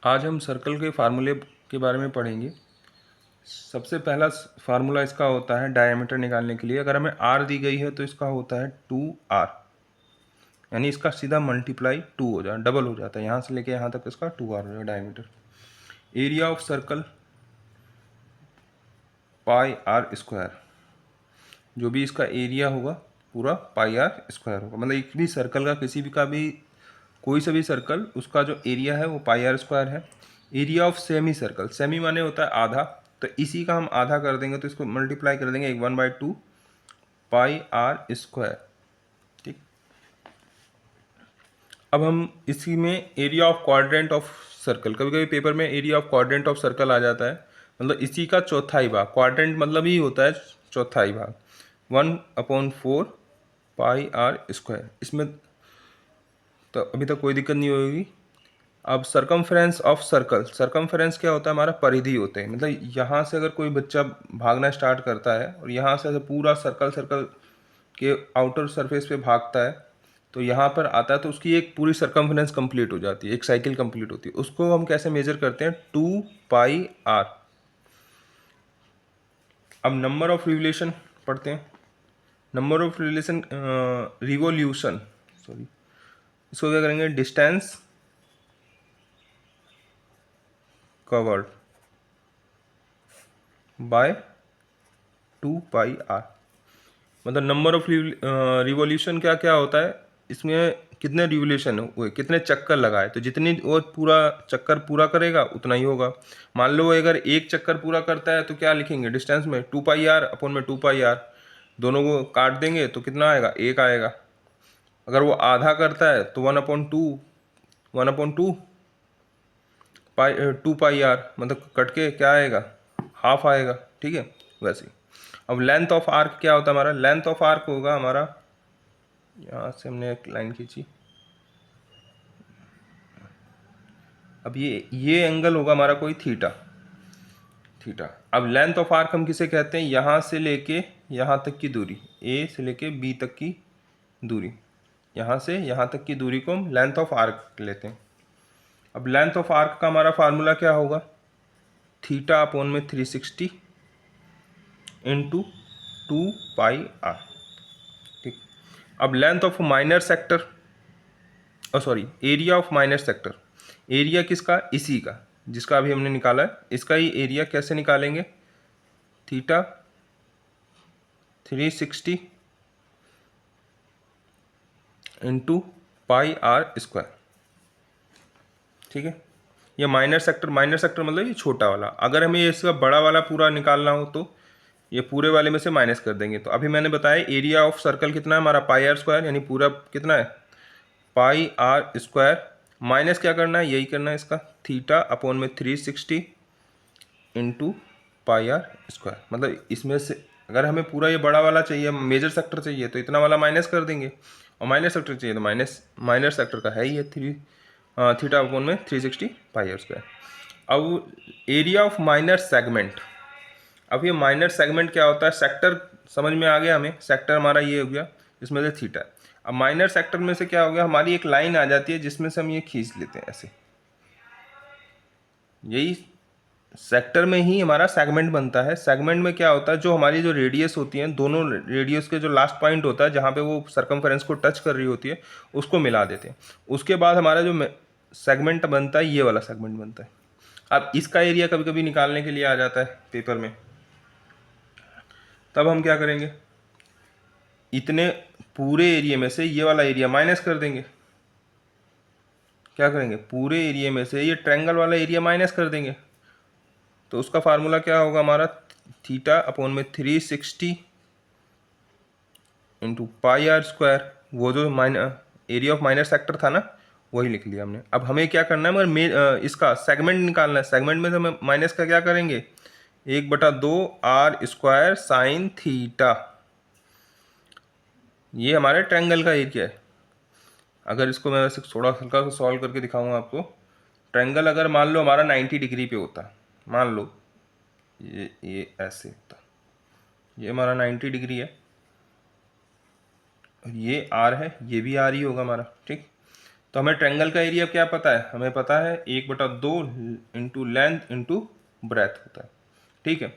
आज हम सर्कल के फार्मूले के बारे में पढ़ेंगे। सबसे पहला फार्मूला इसका होता है डायमीटर निकालने के लिए। अगर हमें आर दी गई है तो इसका होता है 2r, यानी इसका सीधा मल्टीप्लाई 2 हो जाए, डबल हो जाता है। यहाँ से लेके यहाँ तक इसका 2r हो जाएगा diameter. Area of circle pi R square, जो भी इसका एरिया होगा पूरा पाई आर स्क्वायर होगा। मतलब एक भी सर्कल का, किसी भी का भी, कोई सा भी सर्कल, उसका जो एरिया है वो पाई आर स्क्वायर है। Area of semi circle, semi माने होता है आधा, तो इसी का हम आधा कर देंगे तो इसको मल्टीप्लाई कर देंगे 1/2 पाई आर स्क्वायर। ठीक, अब हम इसी में area of quadrant of circle, कभी कभी पेपर में area of quadrant of circle आ जाता है, मतलब इसी का चौथाई भाग। क्वाड्रेंट मतलब ही होता है चौथाई भाग, 1/4 पाई आर स्क्वायर। इसमें तो अभी तक कोई दिक्कत नहीं होगी। अब सरकमफ्रेंस ऑफ सर्कल, सरकमफ्रेंस क्या होता है, हमारा परिधि होते हैं। मतलब यहाँ से अगर कोई बच्चा भागना स्टार्ट करता है और यहाँ से पूरा सर्कल सर्कल के आउटर सरफेस पे भागता है तो यहाँ पर आता है, तो उसकी एक पूरी सरकमफ्रेंस कंप्लीट हो जाती है, एक साइकिल कंप्लीट होती है। उसको हम कैसे मेजर करते हैं, 2πr। अब नंबर ऑफ रिवोल्यूशन पढ़ते हैं। नंबर ऑफ रिवोल्यूशन, सॉरी, इसको क्या करेंगे, डिस्टेंस कवर्ड बाय 2πr। मतलब नंबर ऑफ रिवोल्यूशन क्या क्या होता है, इसमें कितने रिवोल्यूशन हुए, कितने चक्कर लगाए, तो जितनी वो पूरा चक्कर पूरा करेगा उतना ही होगा। मान लो अगर एक चक्कर पूरा करता है तो क्या लिखेंगे डिस्टेंस में, 2πr अपॉन में 2πr, दोनों को काट देंगे तो कितना आएगा, एक आएगा। अगर वो आधा करता है तो 1/2 पाई 2πr, मतलब कट के क्या आएगा, हाफ आएगा। ठीक है, वैसे ही। अब लेंथ ऑफ आर्क क्या होता है हमारा, लेंथ ऑफ आर्क होगा हमारा, यहाँ से हमने एक लाइन खींची, अब ये एंगल होगा हमारा कोई थीटा, थीटा। अब लेंथ ऑफ आर्क हम किसे कहते हैं, यहाँ से लेके यहाँ तक की दूरी, ए से लेके बी तक की दूरी, यहाँ से यहाँ तक की दूरी को हम लेंथ ऑफ आर्क लेते हैं। अब लेंथ ऑफ आर्क का हमारा फार्मूला क्या होगा, थीटा अपॉन में 360 इंटू 2πr। ठीक, अब length of minor sector, sorry, area of minor sector, area किसका, इसी का जिसका अभी हमने निकाला है, इसका ही एरिया कैसे निकालेंगे, theta 360 into pi R square. ठीक है, ये माइनर सेक्टर, माइनर सेक्टर मतलब ये छोटा वाला। अगर हमें इसका बड़ा वाला पूरा निकालना हो तो ये पूरे वाले में से माइनस कर देंगे। तो अभी मैंने बताया एरिया ऑफ सर्कल कितना है हमारा, पाई आर स्क्वायर, यानी पूरा कितना है, पाई आर स्क्वायर, माइनस क्या करना है, यही करना है इसका, थीटा अपॉन में 360 इंटू पाई आर स्क्वायर। मतलब इसमें से अगर हमें पूरा ये बड़ा वाला चाहिए, मेजर सेक्टर चाहिए, तो इतना वाला माइनस कर देंगे, और माइनर सेक्टर चाहिए तो माइनस, माइनर सेक्टर का है ही है थीटा अपॉन में 360 पाई आर स्क्वायर। अब एरिया ऑफ माइनर सेगमेंट, अब ये माइनर सेगमेंट क्या होता है, सेक्टर समझ में आ गया हमें, सेक्टर हमारा ये हो गया, इसमें से थीटा। अब माइनर सेक्टर में से क्या हो गया, हमारी एक लाइन आ जाती है जिसमें से हम ये खींच लेते हैं ऐसे, यही सेक्टर में ही हमारा सेगमेंट बनता है। सेगमेंट में क्या होता है, जो हमारी जो रेडियस होती है, दोनों रेडियस के जो लास्ट पॉइंट होता है जहाँ पे वो सरकमफेरेंस को टच कर रही होती है, उसको मिला देते हैं। उसके बाद हमारा जो सेगमेंट बनता है, ये वाला सेगमेंट बनता है। अब इसका एरिया कभी कभी निकालने के लिए आ जाता है पेपर में, तब हम क्या करेंगे, इतने पूरे एरिया में से ये वाला एरिया माइनस कर देंगे। क्या करेंगे, पूरे एरिया में से ये ट्रायंगल वाला एरिया माइनस कर देंगे। तो उसका फार्मूला क्या होगा हमारा, थीटा अपॉन में 360 इंटू पाई आर स्क्वायर, वो जो एरिया ऑफ माइनर सेक्टर था ना, वही लिख लिया हमने। अब हमें क्या करना है, मगर इसका सेगमेंट निकालना है। सेगमेंट में से हमें माइनस का क्या करेंगे, 1/2 आर स्क्वायर साइन थीटा, ये हमारे ट्रायंगल का एरिया है। अगर इसको मैं वैसे थोड़ा हल्का सा सॉल्व करके दिखाऊंगा आपको, ट्रायंगल अगर मान लो हमारा 90 डिग्री पे होता, मान लो ये ऐसे होता, ये हमारा 90 डिग्री है, ये आर है, ये भी आर ही होगा हमारा। ठीक, तो हमें ट्रायंगल का एरिया क्या पता है, हमें पता है 1/2 इंटू लेंथ इंटू ब्रेथ होता है, ठीक है।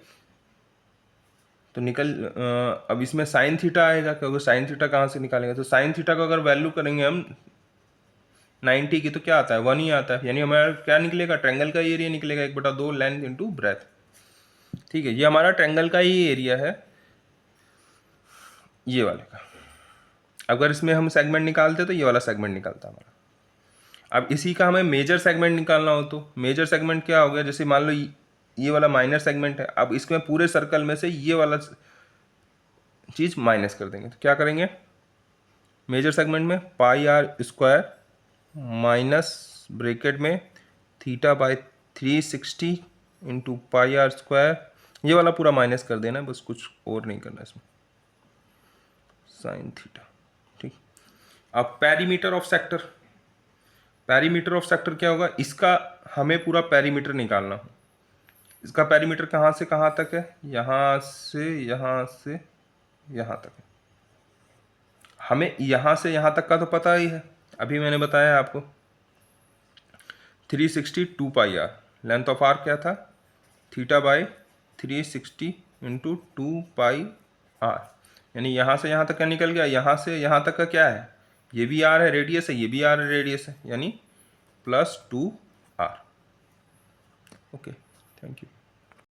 तो अब इसमें साइन थीटा आएगा, क्योंकि साइन थीटा कहाँ से निकालेंगे, तो साइन थीटा को अगर वैल्यू करेंगे हम 90 की तो क्या आता है 1 ही आता है, यानी हमारा क्या निकलेगा, ट्रायंगल का एरिया निकलेगा 1/2 लेंथ इंटू ब्रेथ, ठीक है। ये हमारा ट्रायंगल का ही एरिया है ये वाले का। अगर इसमें हम सेगमेंट निकालते तो ये वाला सेगमेंट निकलता हमारा। अब इसी का हमें मेजर सेगमेंट निकालना हो तो मेजर सेगमेंट क्या हो गया, जैसे मान लो ये वाला माइनर सेगमेंट है, अब इसमें पूरे सर्कल में से ये वाला चीज़ माइनस कर देंगे, तो क्या करेंगे, मेजर सेगमेंट में पाई आर स्क्वायर माइनस ब्रैकेट में θ/360 इंटू पाई आर स्क्वायर, ये वाला पूरा माइनस कर देना है, बस कुछ और नहीं करना इसमें, साइन थीटा, ठीक। अब perimeter of sector, perimeter of sector क्या होगा, इसका हमें पूरा पेरीमीटर निकालना हो। इसका पेरीमीटर कहाँ से कहाँ तक है, यहाँ से यहाँ तक है। हमें यहाँ से यहाँ तक का तो पता ही है, अभी मैंने बताया आपको 360 2 पाई आर, लेंथ ऑफ आर क्या था θ/360 इंटू 2 पाई आर, यानी यहाँ से यहाँ तक का निकल गया, यहाँ से यहाँ तक का क्या है, ये भी आर है रेडियस है, ये भी आर है रेडियस है, यानी +2r। Okay, thank you.